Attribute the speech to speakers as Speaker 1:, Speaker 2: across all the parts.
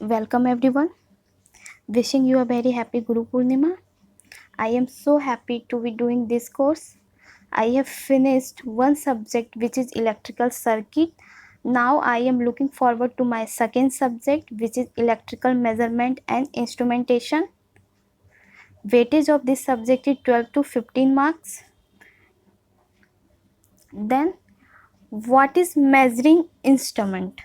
Speaker 1: Welcome everyone. Wishing you a very happy Guru Purnima. I am so happy to be doing this course. I have finished one subject which is electrical circuit. Now I am looking forward to my second subject which is electrical measurement and instrumentation. Weightage of this subject is 12 to 15 marks. Then what is measuring instrument?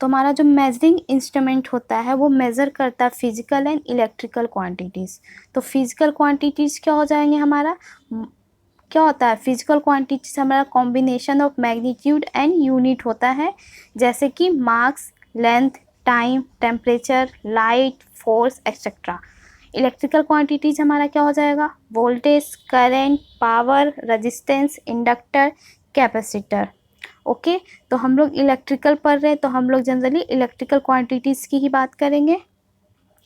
Speaker 1: तो हमारा जो measuring instrument होता है वो measure करता है physical and electrical quantities. तो physical quantities क्या हो जाएंगे हमारा, क्या होता है फिजिकल क्वांटिटीज़ हमारा combination of magnitude and unit होता है, जैसे कि mass, length, time, temperature, light, force etcetera. Electrical quantities हमारा क्या हो जाएगा, voltage, current, power, resistance, inductor, capacitor. Okay तो हम लोग इलेक्ट्रिकल पढ़ रहे हैं तो हम लोग जनरली इलेक्ट्रिकल क्वांटिटीज़ की ही बात करेंगे।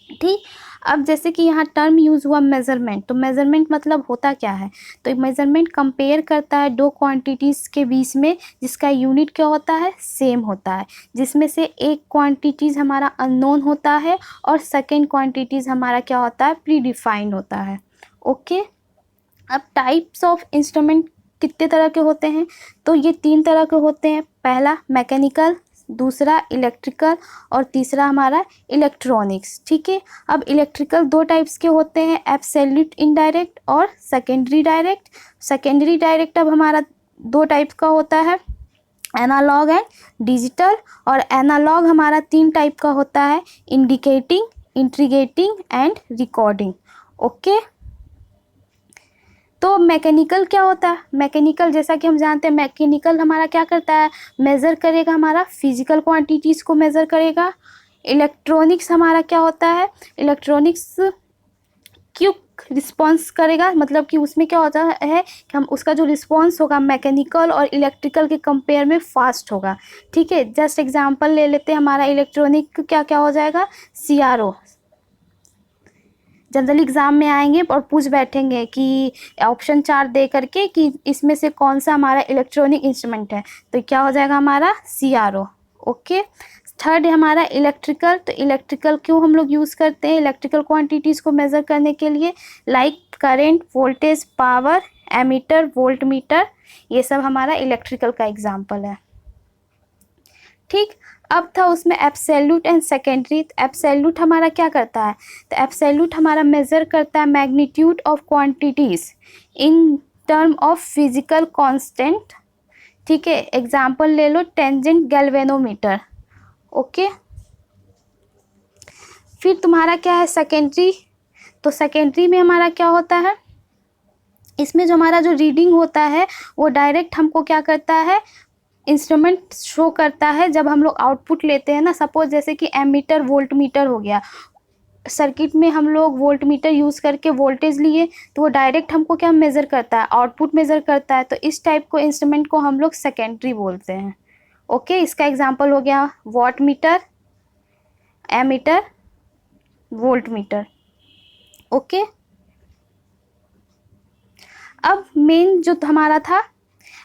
Speaker 1: ठीक, अब जैसे कि यहाँ टर्म यूज़ हुआ मेज़रमेंट, तो मेज़रमेंट मतलब होता क्या है, तो मेज़रमेंट कंपेयर करता है दो क्वांटिटीज़ के बीच में जिसका यूनिट क्या होता है, सेम होता है, जिसमें से एक क्वांटिटीज़ हमारा अननोन होता है और सेकेंड क्वांटिटीज़ हमारा क्या होता है, प्री डिफाइंड होता है। ओके, अब टाइप्स ऑफ इंस्ट्रूमेंट कितने तरह के होते हैं, तो ये 3 तरह के होते हैं। पहला मैकेनिकल, दूसरा इलेक्ट्रिकल और तीसरा हमारा इलेक्ट्रॉनिक्स। ठीक है, अब इलेक्ट्रिकल 2 टाइप्स के होते हैं, एब्सोल्यूट इनडायरेक्ट और सेकेंडरी डायरेक्ट। सेकेंडरी डायरेक्ट अब हमारा 2 टाइप का होता है, एनालॉग एंड डिजिटल। और एनालॉग हमारा 3 टाइप का होता है, इंडिकेटिंग, इंट्रीगेटिंग एंड रिकॉर्डिंग। ओके, तो मैकेनिकल क्या होता है, मैकेनिकल जैसा कि हम जानते हैं मैकेनिकल हमारा क्या करता है, मेज़र करेगा, हमारा फिजिकल क्वांटिटीज़ को मेज़र करेगा। इलेक्ट्रॉनिक्स हमारा क्या होता है, इलेक्ट्रॉनिक्स क्विक रिस्पॉन्स करेगा, मतलब कि उसमें क्या होता है कि हम उसका जो रिस्पॉन्स होगा मैकेनिकल और इलेक्ट्रिकल के कंपेयर में फास्ट होगा। ठीक है, जस्ट एग्जांपल ले लेते हैं, हमारा इलेक्ट्रॉनिक क्या क्या हो जाएगा, CRO। जनरली एग्ज़ाम में आएंगे और पूछ बैठेंगे कि ऑप्शन 4 दे करके कि इसमें से कौन सा हमारा इलेक्ट्रॉनिक इंस्ट्रूमेंट है, तो क्या हो जाएगा हमारा CRO। ओके, थर्ड है हमारा इलेक्ट्रिकल। तो इलेक्ट्रिकल क्यों हम लोग यूज़ करते हैं इलेक्ट्रिकल क्वांटिटीज़ को मेज़र करने के लिए, like current, voltage, power, ammeter, voltmeter, ये सब हमारा इलेक्ट्रिकल का एग्जाम्पल है। ठीक, अब था उसमें एब्सोल्यूट एंड सेकेंडरी। एब्सोल्यूट हमारा क्या करता है, तो एब्सोल्यूट हमारा मेज़र करता है magnitude of quantities in term of physical constant. ठीक है, एग्जांपल ले लो टेंजेंट गैल्वेनोमीटर। ओके, फिर तुम्हारा क्या है सेकेंडरी। तो सेकेंडरी में हमारा क्या होता है, इसमें जो हमारा जो रीडिंग होता है वो डायरेक्ट हमको क्या करता है, इंस्ट्रूमेंट शो करता है। जब हम लोग आउटपुट लेते हैं ना, सपोज जैसे कि एमीटर वोल्ट मीटर हो गया, सर्किट में हम लोग वोल्ट मीटर यूज़ करके वोल्टेज लिए तो वो डायरेक्ट हमको क्या मेज़र करता है, आउटपुट मेज़र करता है। तो इस टाइप को इंस्ट्रूमेंट को हम लोग सेकेंडरी बोलते हैं। ओके, इसका एग्जांपल हो गया wattmeter, ammeter, voltmeter. Okay, अब मेन जो हमारा था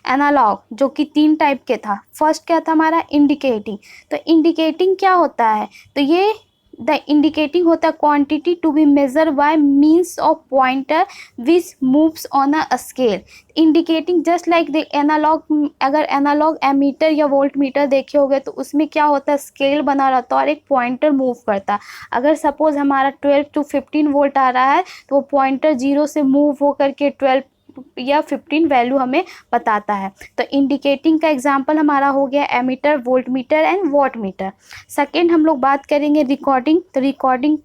Speaker 1: एनालॉग, जो कि 3 टाइप के था। फर्स्ट क्या था हमारा इंडिकेटिंग। तो इंडिकेटिंग क्या होता है, तो ये द इंडिकेटिंग होता है quantity to be measure by means of pointer which moves on a scale. Indicating just like the analogue, अगर एनालॉग एमीटर या वोल्ट मीटर देखे होगे तो उसमें क्या होता है, स्केल बना रहता है और एक पॉइंटर मूव करता है। अगर सपोज हमारा 12 to 15 वोल्ट आ रहा है तो वो पॉइंटर 0 से मूव होकर के 12 या 15 वैल्यू हमें बताता है। तो इंडिकेटिंग का एग्जांपल हमारा हो गया ammeter, voltmeter and wattmeter. Second हम लोग बात करेंगे रिकॉर्डिंग। तो रिकॉर्डिंग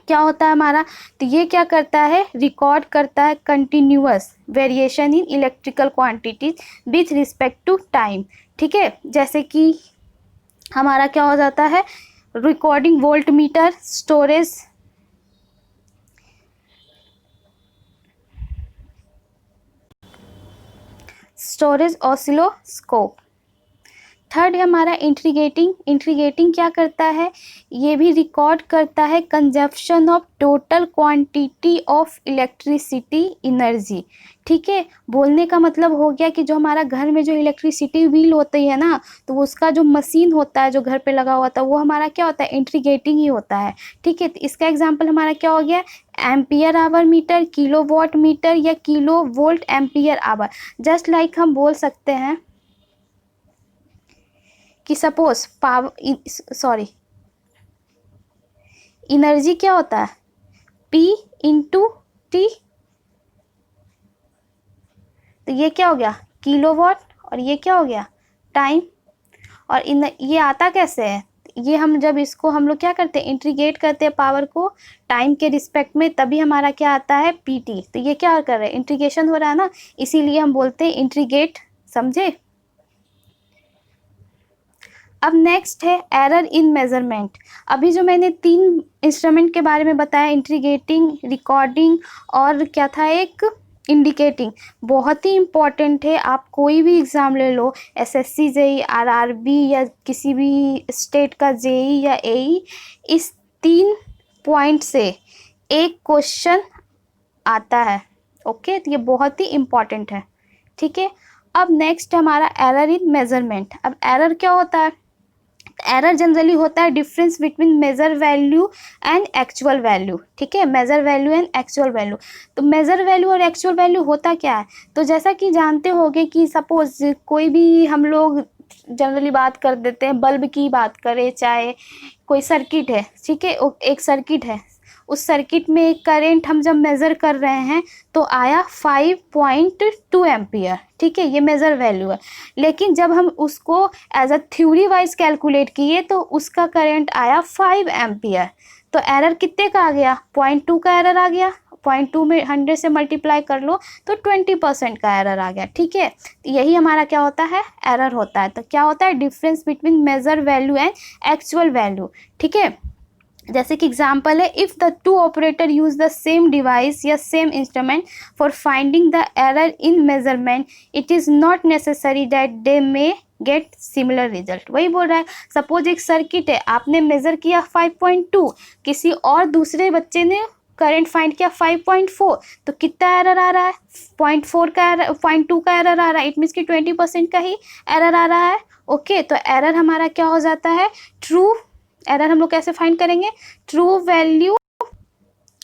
Speaker 1: क्या होता है हमारा, तो ये क्या करता है, रिकॉर्ड करता है continuous variation in electrical quantities with respect to time. ठीक है, जैसे कि हमारा क्या हो जाता है, recording voltmeter, storage oscilloscope. Third है हमारा इंटीग्रेटिंग। इंटीग्रेटिंग क्या करता है, ये भी रिकॉर्ड करता है consumption of total quantity of electricity energy. ठीक है, बोलने का मतलब हो गया कि जो हमारा घर में जो इलेक्ट्रिसिटी बिल होती है ना, तो उसका जो मशीन होता है जो घर पे लगा हुआ था वो हमारा क्या होता है, इंटीग्रेटिंग ही होता है। ठीक है, तो इसका एग्जांपल हमारा क्या हो गया, ampere hour metre, kilowatt metre या kilo volt ampere hour. Just like हम बोल सकते हैं कि सपोज पावर एनर्जी क्या होता है, P इंटू टी। तो ये क्या हो गया, किलोवाट, और ये क्या हो गया, टाइम। और ये आता कैसे है, ये हम जब इसको हम लोग क्या करते हैं, इंटीग्रेट करते हैं पावर को टाइम के रिस्पेक्ट में, तभी हमारा क्या आता है, PT। तो ये क्या कर रहे हैं, इंटीग्रेशन हो रहा है ना, इसीलिए हम बोलते हैं इंटीग्रेट। समझे। अब नेक्स्ट है एरर इन मेजरमेंट। अभी जो मैंने 3 इंस्ट्रूमेंट के बारे में बताया, इंटीग्रेटिंग, रिकॉर्डिंग और क्या था एक, इंडिकेटिंग, बहुत ही इम्पॉर्टेंट है। आप कोई भी एग्ज़ाम ले लो, SSC JEE RRB या किसी भी स्टेट का JEE या AE, इस 3 पॉइंट से एक क्वेश्चन आता है। ओके, तो ये बहुत ही इम्पॉर्टेंट है। ठीक है, अब नेक्स्ट हमारा एरर इन मेजरमेंट। अब एरर क्या होता है, एरर जनरली होता है difference between measure value and actual value. ठीक है, measure value and actual value. तो मेजर वैल्यू और एक्चुअल वैल्यू होता क्या है, तो जैसा कि जानते होंगे कि सपोज कोई भी हम लोग जनरली बात कर देते हैं, बल्ब की बात करें, चाहे कोई सर्किट है, ठीक है, एक सर्किट है, उस सर्किट में एक करंट हम जब मेज़र कर रहे हैं तो आया 5.2 एम्पियर। ठीक है, ये मेज़र वैल्यू है। लेकिन जब हम उसको as a theory wise calculate किए तो उसका करंट आया 5 एम्पियर। तो एरर कितने का आ गया, 0.2 का एरर आ गया। 0.2 में 100 से मल्टीप्लाई कर लो तो 20% का एरर आ गया। ठीक है, तो यही हमारा क्या होता है, एरर होता है। तो क्या होता है, difference between measure value and actual value. ठीक है, जैसे कि एग्जाम्पल है, if the 2 operator use the same device या same instrument for finding the error in measurement, it is not necessary that they may get similar result. वही बोल रहा है, सपोज एक सर्किट है, आपने मेजर किया 5.2, किसी और दूसरे बच्चे ने करंट फाइंड किया 5.4, तो कितना एरर आ रहा है, 0.4 का एरर, 0.2 का एरर आ रहा है। इट मीन्स कि 20% का ही एरर आ रहा है। ओके, तो एरर हमारा क्या हो जाता है, ट्रू। एरर हम लोग कैसे फाइंड करेंगे, true value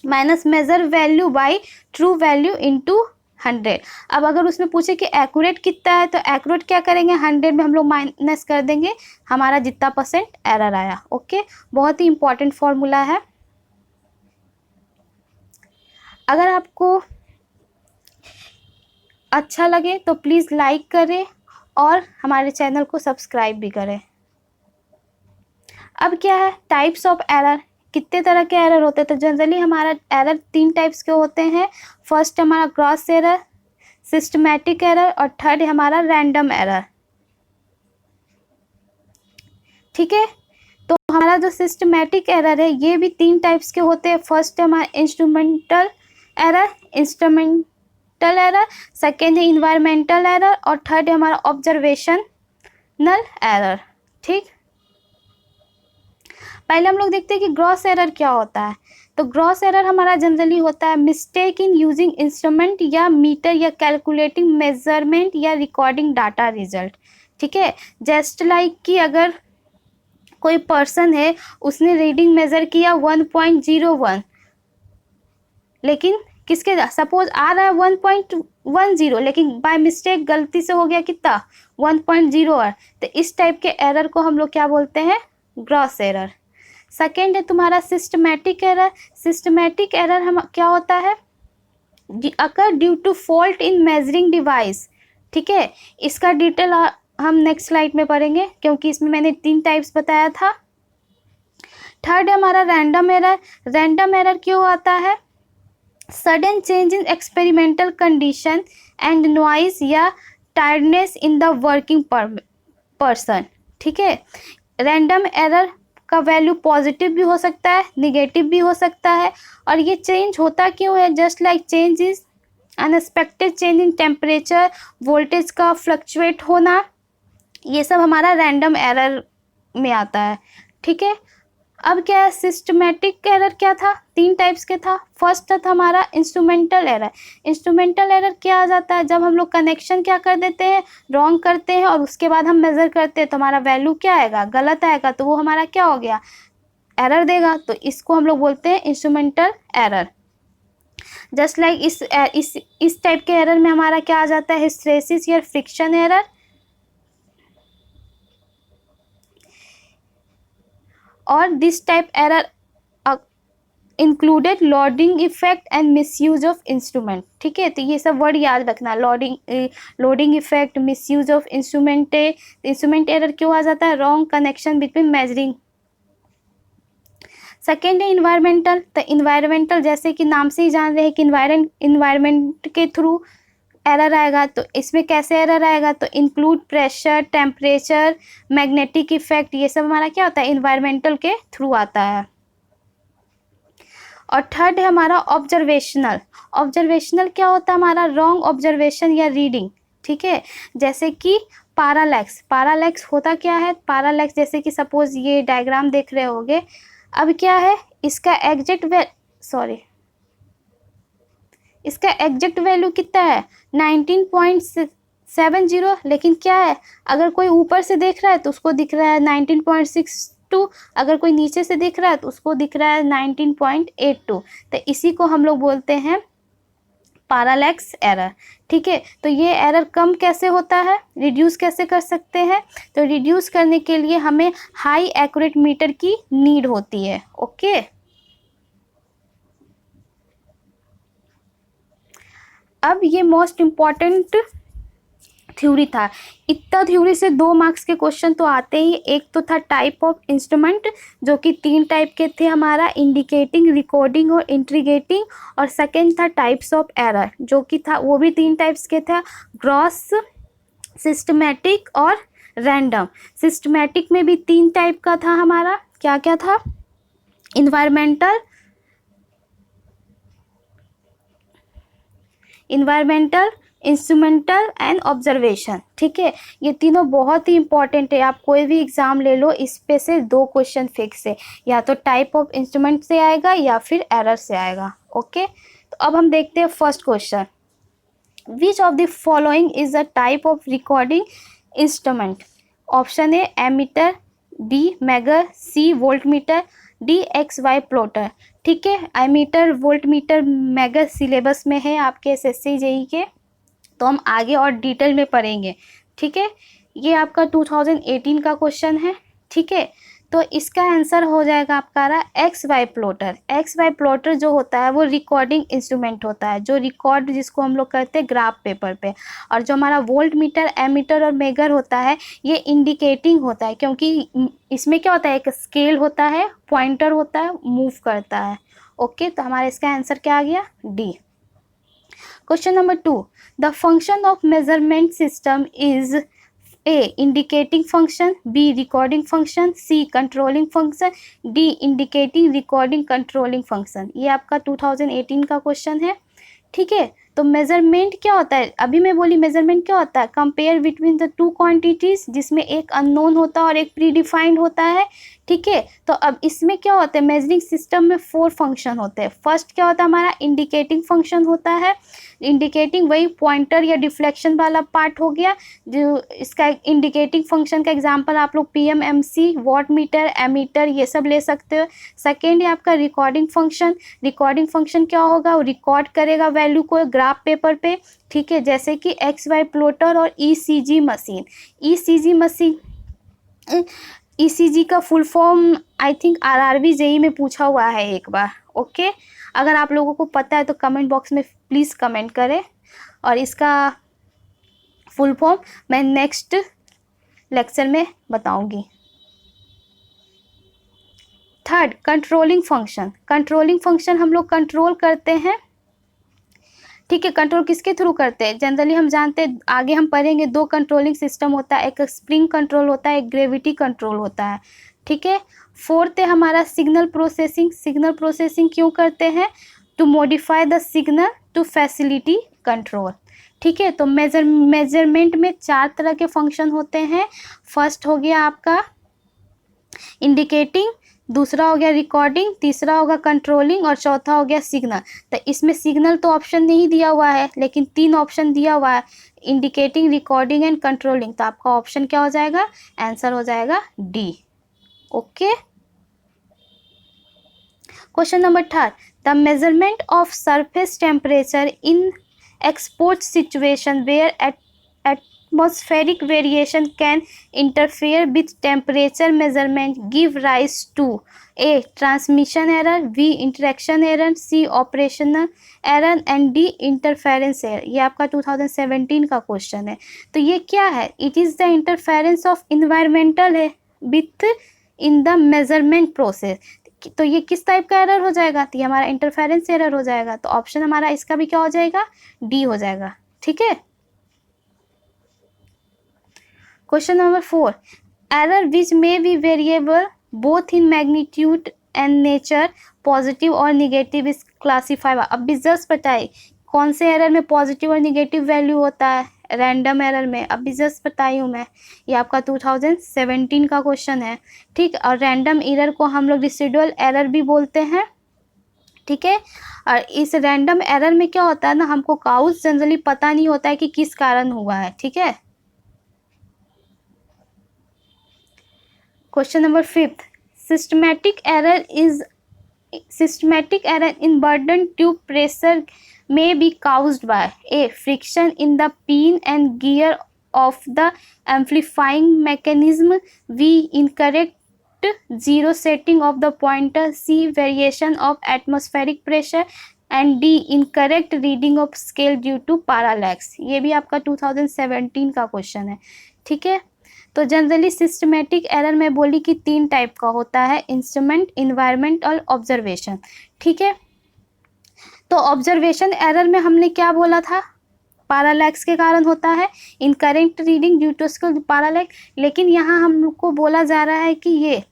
Speaker 1: minus measure value by true value into 100। अब अगर उसमें पूछे कि एक्यूरेट कितना है, तो एक्यूरेट क्या करेंगे, 100 में हम लोग माइनस कर देंगे हमारा जितना % एरर आया। ओके, बहुत ही इंपॉर्टेंट फॉर्मूला है। अगर आपको अच्छा लगे तो प्लीज़ लाइक करें और हमारे चैनल को सब्सक्राइब भी करें। अब क्या है, टाइप्स ऑफ एरर, कितने तरह के एरर होते हैं। तो जनरली हमारा एरर 3 टाइप्स के होते हैं। फर्स्ट हमारा ग्रॉस एरर, सिस्टमैटिक एरर और थर्ड है हमारा रैंडम एरर। ठीक है, तो हमारा जो सिस्टमैटिक एरर है ये भी 3 टाइप्स के होते हैं। फर्स्ट है हमारा इंस्ट्रूमेंटल एरर, सेकेंड है इन्वायरमेंटल एरर और थर्ड है हमारा ऑब्जर्वेशनल एरर। ठीक, पहले हम लोग देखते हैं कि ग्रॉस एरर क्या होता है। तो ग्रॉस एरर हमारा जनरली होता है मिस्टेक इन यूजिंग इंस्ट्रूमेंट या मीटर या कैलकुलेटिंग मेजरमेंट या रिकॉर्डिंग डाटा रिजल्ट। ठीक है, जस्ट लाइक कि अगर कोई पर्सन है, उसने रीडिंग मेजर किया 1.01, लेकिन किसके सपोज आ रहा है 1.10, लेकिन बाय मिस्टेक गलती से हो गया कितना 1.0। तो इस टाइप के एरर को हम लोग क्या बोलते हैं, ग्रॉस एरर। सेकेंड है तुम्हारा सिस्टमैटिक एरर। सिस्टमैटिक एरर हम क्या होता है, occur due to fault in measuring device. ठीक है, इसका डिटेल हम नेक्स्ट स्लाइड में पढ़ेंगे क्योंकि इसमें मैंने 3 टाइप्स बताया था। थर्ड है हमारा रैंडम एरर। रैंडम एरर क्यों आता है, sudden change in experimental condition and noise या tiredness in the working person. ठीक है, रैंडम एरर का वैल्यू पॉजिटिव भी हो सकता है, निगेटिव भी हो सकता है। और ये चेंज होता क्यों है, just like change is unexpected change in temperature, voltage का फ्लक्चुएट होना, ये सब हमारा रैंडम एरर में आता है, ठीक है। अब क्या है, सिस्टमेटिक एरर क्या था, 3 टाइप्स के था। फर्स्ट था हमारा इंस्ट्रूमेंटल एरर। इंस्ट्रूमेंटल एरर क्या आ जाता है, जब हम लोग कनेक्शन क्या कर देते हैं, रॉन्ग करते हैं, और उसके बाद हम मेज़र करते हैं तो हमारा वैल्यू क्या आएगा, गलत आएगा, तो वो हमारा क्या हो गया, एरर देगा। तो इसको हम लोग बोलते हैं इंस्ट्रूमेंटल एरर। जस्ट लाइक इस टाइप के एरर में हमारा क्या आ जाता है, हिस्टैरिसीस या फ्रिक्शन एरर। और this type error included loading effect and misuse of instrument, ठीक है। तो ये सब वर्ड याद रखना, loading effect, misuse of instrument. Instrument error क्यों आ जाता है, wrong connection between measuring. Second है इन्वायरमेंटल। तो इन्वायरमेंटल जैसे कि नाम से ही जान रहे हैं कि इन्वायरमेंट के थ्रू एरर आएगा। तो इसमें कैसे एरर आएगा, तो include pressure, temperature, magnetic effect, ये सब हमारा क्या होता है, इन्वायरमेंटल के थ्रू आता है। और थर्ड है हमारा ऑब्जर्वेशनल। ऑब्जर्वेशनल क्या होता है, हमारा रॉन्ग ऑब्जर्वेशन या रीडिंग, ठीक है। जैसे कि पैरालैक्स। पैरालैक्स होता क्या है, पैरालैक्स जैसे कि सपोज ये डायग्राम देख रहे होगे। अब क्या है, इसका एग्जैक्ट वैल्यू कितना है, 19.70। लेकिन क्या है, अगर कोई ऊपर से देख रहा है तो उसको दिख रहा है 19.62, अगर कोई नीचे से दिख रहा है तो उसको दिख रहा है 19.82। तो इसी को हम लोग बोलते हैं पैरालैक्स एरर, ठीक है। तो ये एरर कम कैसे होता है, रिड्यूस कैसे कर सकते हैं, तो रिड्यूस करने के लिए हमें हाई एक्यूरेट मीटर की नीड होती है, ओके। अब ये मोस्ट इम्पॉर्टेंट थ्योरी था। इतना थ्योरी से 2 मार्क्स के क्वेश्चन तो आते ही। एक तो था टाइप ऑफ इंस्ट्रूमेंट, जो कि 3 टाइप के थे हमारा, इंडिकेटिंग, रिकॉर्डिंग और इंट्रीगेटिंग। और सेकंड था टाइप्स ऑफ एरर, जो कि था वो भी 3 टाइप्स के था, ग्रॉस, सिस्टमैटिक और रैंडम। सिस्टमैटिक में भी 3 टाइप का था हमारा, क्या क्या था, इन्वायरमेंटल, इंस्ट्रूमेंटल एंड ऑब्जर्वेशन, ठीक है। ये तीनों बहुत ही इंपॉर्टेंट है। आप कोई भी एग्जाम ले लो, इस पे से 2 क्वेश्चन फिक्स है, या तो टाइप ऑफ इंस्ट्रूमेंट से आएगा या फिर एरर से आएगा, ओके। तो अब हम देखते हैं first question, which of the following is a type of recording instrument. Option A ammeter, B megger, C voltmeter, D XY plotter, ठीक है। एमीटर, वोल्टमीटर, मेगर सिलेबस में है आपके SSC JEE के, तो हम आगे और डिटेल में पढ़ेंगे, ठीक है। ये आपका 2018 का क्वेश्चन है, ठीक है। तो इसका आंसर हो जाएगा आपका XY प्लॉटर। XY प्लॉटर जो होता है वो रिकॉर्डिंग इंस्ट्रूमेंट होता है, जो रिकॉर्ड जिसको हम लोग करते हैं ग्राफ पेपर पे। और जो हमारा वोल्ट मीटर, एमीटर और मेगर होता है, ये इंडिकेटिंग होता है, क्योंकि इसमें क्या होता है, एक स्केल होता है, पॉइंटर होता है, मूव करता है, ओके। तो हमारा इसका आंसर क्या आ गया, D. Question number 2. The function of measurement system is A. Indicating function, B. Recording function, C. Controlling function, D. Indicating, recording, controlling function. ये आपका 2018 का क्वेश्चन है, ठीक है। तो मेजरमेंट क्या होता है, अभी मैं बोली मेजरमेंट क्या होता है, कंपेयर बिटवीन द 2 क्वांटिटीज, जिसमें एक अननोन होता है और एक प्री डिफाइंड होता है, ठीक है। तो अब इसमें क्या होता है, मेजरिंग सिस्टम में 4 फंक्शन होते हैं। फर्स्ट क्या होता है हमारा, इंडिकेटिंग फंक्शन होता है। इंडिकेटिंग वही पॉइंटर या डिफ्लेक्शन वाला पार्ट हो गया, जो इसका इंडिकेटिंग फंक्शन का एग्जांपल आप लोग PMMC, वॉट मीटर, एमीटर, ये सब ले सकते हो। सेकेंड है आपका रिकॉर्डिंग फंक्शन। रिकॉर्डिंग फंक्शन क्या होगा, वो रिकॉर्ड करेगा वैल्यू को ग्राफ पेपर पे, ठीक है, जैसे कि XY प्लॉटर और ECG मशीन। ECG का full form I think RRB JEE में पूछा हुआ है एक बार, ओके। अगर आप लोगों को पता है तो कमेंट बॉक्स में प्लीज़ कमेंट करें, और इसका फुल फॉर्म मैं नेक्स्ट लेक्चर में बताऊंगी। Third, controlling function. Controlling function हम लोग कंट्रोल करते हैं, ठीक है। कंट्रोल किसके थ्रू करते हैं, जनरली हम जानते हैं, आगे हम पढ़ेंगे, 2 कंट्रोलिंग सिस्टम होता है, एक स्प्रिंग कंट्रोल होता है, एक ग्रेविटी कंट्रोल होता है, ठीक है। फोर्थ है हमारा सिग्नल प्रोसेसिंग। सिग्नल प्रोसेसिंग क्यों करते हैं, to modify the signal to facility control, ठीक है। तो मेजरमेंट में 4 तरह के फंक्शन होते हैं। फर्स्ट हो गया आपका इंडिकेटिंग, दूसरा हो गया रिकॉर्डिंग, तीसरा होगा कंट्रोलिंग और चौथा हो गया सिग्नल। तो इसमें सिग्नल तो ऑप्शन नहीं दिया हुआ है, लेकिन 3 ऑप्शन दिया हुआ है, इंडिकेटिंग, रिकॉर्डिंग एंड कंट्रोलिंग। तो आपका ऑप्शन क्या हो जाएगा, आंसर हो जाएगा D. Okay. Question number 3, the measurement of surface temperature in export situation where atmospheric variation can interfere with temperature measurement give rise to A. Transmission error, B. Interaction error, C. Operational error and D. Interference error। ये आपका 2017 का question है। तो ये क्या है, it is the interference of environmental है with in the measurement process. तो ये किस टाइप का एरर हो जाएगा, तो ये हमारा इंटरफेरेंस एरर हो जाएगा। तो ऑप्शन हमारा इसका भी क्या हो जाएगा, डी हो जाएगा। ठीक है। Question number 4, error which may be variable both in magnitude and nature, positive और negative is classified। अब भी जस्ट बताइए कौन से एरर में पॉजिटिव और निगेटिव वैल्यू होता है, रैंडम एरर में। अब भी जस्ट बताई हूँ मैं, ये आपका 2017 का क्वेश्चन है। ठीक, और रैंडम एरर को हम लोग रेसिडुअल एरर भी बोलते हैं। ठीक है। और इस रैंडम एरर में क्या होता है ना, हमको काउज जनरली पता नहीं होता है कि किस कारण हुआ है। ठीक है। Question number 5, systematic error in burden tube pressure may be caused by A. friction in the pin and gear of the amplifying mechanism, B. incorrect zero setting of the pointer, C. variation of atmospheric pressure and D. incorrect reading of scale due to parallax। ये भी आपका 2017 का question है। ठीक है। तो generally systematic error में बोली कि 3 टाइप का होता है, इंस्ट्रूमेंट, इन्वायरमेंट और ऑब्जर्वेशन। ठीक है। तो ऑब्जर्वेशन एरर में हमने क्या बोला था, पैरालैक्स के कारण होता है, incorrect reading due to parallax. लेकिन यहाँ हम लोग को बोला जा रहा है कि ये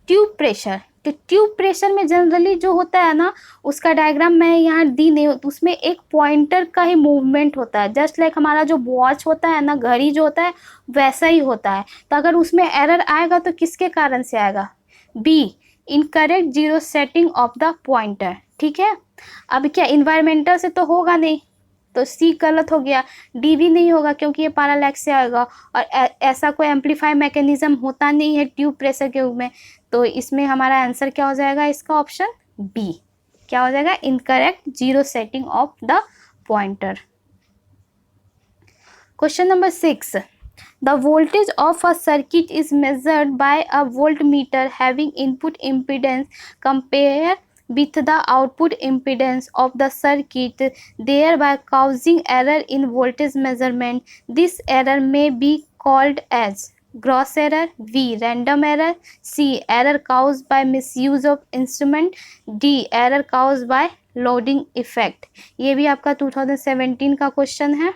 Speaker 1: ट्यूब प्रेशर, तो ट्यूब प्रेशर में जनरली जो होता है ना, उसका डायग्राम मैं यहाँ दी नहीं, उसमें एक पॉइंटर का ही मूवमेंट होता है, जस्ट लाइक हमारा जो वॉच होता है ना, घड़ी जो होता है वैसा ही होता है। तो अगर उसमें एरर आएगा तो किसके कारण से आएगा, B, incorrect zero setting of the pointer. ठीक है। अब क्या इन्वायरमेंटल से तो होगा नहीं, तो सी गलत हो गया, डी भी नहीं होगा क्योंकि ये पैरालैक्स से आएगा, और ऐसा कोई एम्पलीफाई मैकेनिज्म होता नहीं है ट्यूब प्रेशर के रूप में। तो इसमें हमारा आंसर क्या हो जाएगा, इसका ऑप्शन बी क्या हो जाएगा, incorrect zero setting of the pointer. Question number 6, the voltage of a circuit is measured by a voltmeter having input impedance compare with the output impedance of the circuit, thereby causing error in voltage measurement. This error may be called as gross error, B. random error, C. error caused by misuse of instrument, D. error caused by loading effect। ये भी आपका 2017 का question है।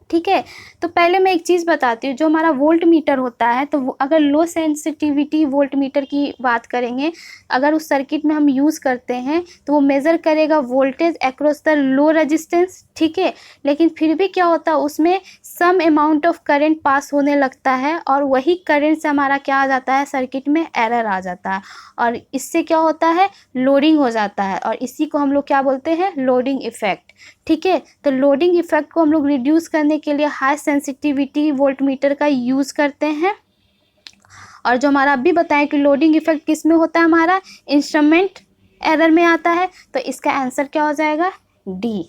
Speaker 1: ठीक है। तो पहले मैं एक चीज़ बताती हूँ, जो हमारा वोल्ट मीटर होता है, तो अगर लो सेंसिटिविटी वोल्ट मीटर की बात करेंगे, अगर उस सर्किट में हम यूज़ करते हैं तो वो मेज़र करेगा voltage across the low resistance. ठीक है। लेकिन फिर भी क्या होता है, उसमें some amount of current pass होने लगता है, और वही करंट से हमारा क्या आ जाता है, सर्किट में एरर आ जाता है, और इससे क्या होता है, लोडिंग हो जाता है, और इसी को हम लोग क्या बोलते हैं, लोडिंग इफेक्ट। ठीक है। तो लोडिंग इफेक्ट को हम लोग रिड्यूस करने के लिए हाई सेंसिटिविटी वोल्ट मीटर का यूज़ करते हैं। और जो हमारा अभी बताएं कि लोडिंग इफेक्ट किस में होता है, हमारा इंस्ट्रूमेंट एरर में आता है। तो इसका आंसर क्या हो जाएगा, D.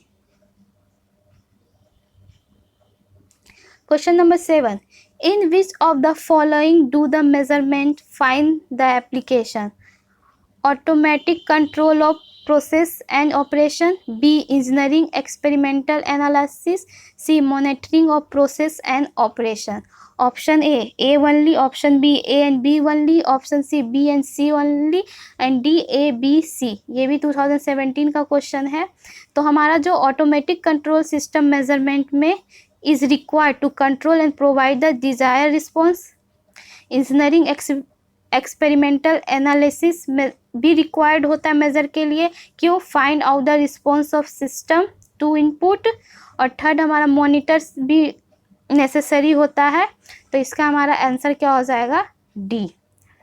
Speaker 1: Question number 7, in which of the following do the measurement find the application, automatic control of process and operation, B. engineering experimental analysis, C. monitoring of process and operation। Option A only, option B A and B only, option C B and C only and D A B C। ये भी 2017 का question है। तो हमारा जो automatic control system measurement में is required to control and provide the desire response, engineering experimental analysis में भी रिक्वायर्ड होता है मेजर के लिए। क्यों, find out the response of system 2 input, और थर्ड हमारा मॉनिटर्स भी नेसेसरी होता है। तो इसका हमारा आंसर क्या हो जाएगा, D.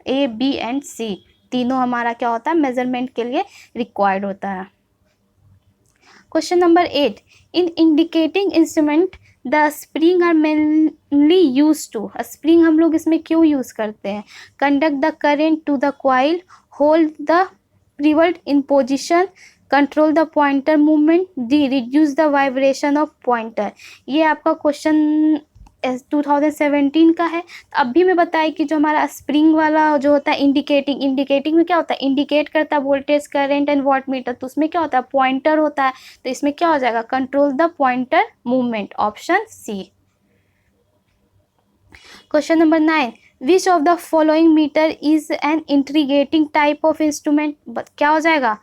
Speaker 1: A, B and C तीनों हमारा क्या होता है, मेजरमेंट के लिए रिक्वायर्ड होता है। Question number 8, in indicating instrument the spring are mainly use to. Spring हम लोग इसमें क्यों यूज करते हैं, conduct the current to the coil, hold the revolt in position, control the pointer movement, D reduce the vibration of pointer. ये आपका question 2017 का है। तो अब भी मैं बताई कि जो हमारा स्प्रिंग वाला जो होता है इंडिकेटिंग में क्या होता है, इंडिकेट करता है voltage, current and watt meter. तो उसमें क्या होता है, पॉइंटर होता है। तो इसमें क्या हो जाएगा, control the pointer movement, option C. Question number 9, which of the following meter is an integrating type of instrument. क्या हो जाएगा,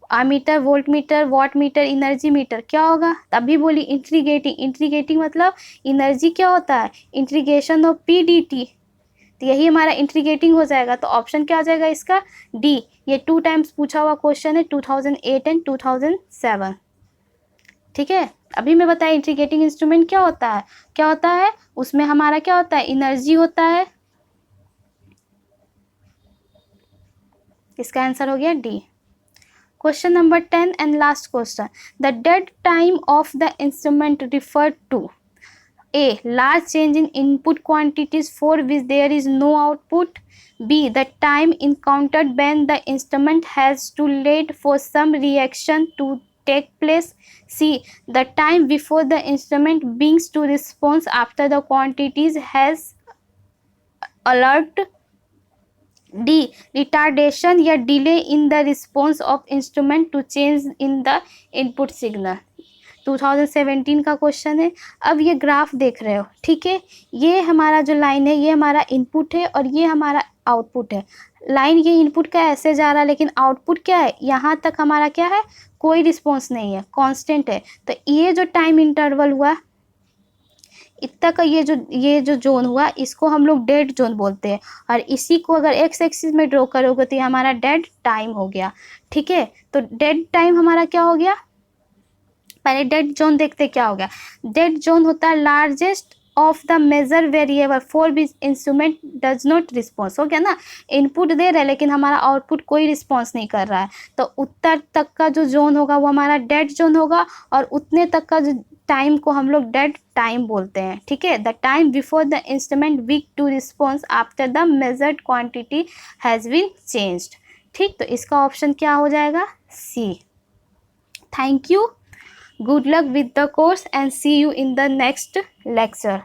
Speaker 1: ammeter, voltmeter, wattmeter, energy meter, क्या होगा। तभी बोली इंटीग्रेटिंग मतलब एनर्जी क्या होता है, इंटीग्रेशन ऑफ पीडीटी। तो यही हमारा इंटीग्रेटिंग हो जाएगा। तो ऑप्शन क्या हो जाएगा इसका, डी। ये 2 टाइम्स पूछा हुआ क्वेश्चन है, 2008 एंड 2007। ठीक है, अभी मैं बताया इंटीग्रेटिंग इंस्ट्रूमेंट क्या होता है, उसमें हमारा क्या होता है, एनर्जी होता है। इसका आंसर हो गया D. Question number 10 and last question. The dead time of the instrument referred to: A. Large change in input quantities for which there is no output. B. The time encountered when the instrument has to wait for some reaction to take place. C. The time before the instrument brings to response after the quantities has alert. The retardation या delay in the response of instrument to change in the input signal. 2017 का question है। अब ये graph देख रहे हो, ठीक है, ये हमारा जो लाइन है ये हमारा इनपुट है और ये हमारा आउटपुट है। लाइन ये इनपुट का ऐसे जा रहा है, लेकिन आउटपुट क्या है, यहाँ तक हमारा क्या है, कोई रिस्पॉन्स नहीं है, कांस्टेंट है। तो ये जो टाइम इंटरवल हुआ इतना का, ये जो जोन हुआ, इसको हम लोग डेड जोन बोलते हैं। और इसी को अगर एक्स एक्सिस में ड्रॉ करोगे तो ये हमारा डेड टाइम हो गया। ठीक है, तो डेड टाइम हमारा क्या हो गया, पहले डेड जोन देखते क्या हो गया। डेड जोन होता है largest of the measure variable for which instrument does not response. हो गया ना, इनपुट दे रहे हैं लेकिन हमारा आउटपुट कोई रिस्पॉन्स नहीं कर रहा है। तो उत्तर तक का जो जोन होगा वो हमारा डेड जोन होगा, और उतने तक का जो टाइम को हम लोग डेड टाइम बोलते हैं। ठीक है, the time before the instrument week to response after the measured quantity has been changed. ठीक, तो इसका ऑप्शन क्या हो जाएगा, C. Thank you, good luck with the course and see you in the next lecture.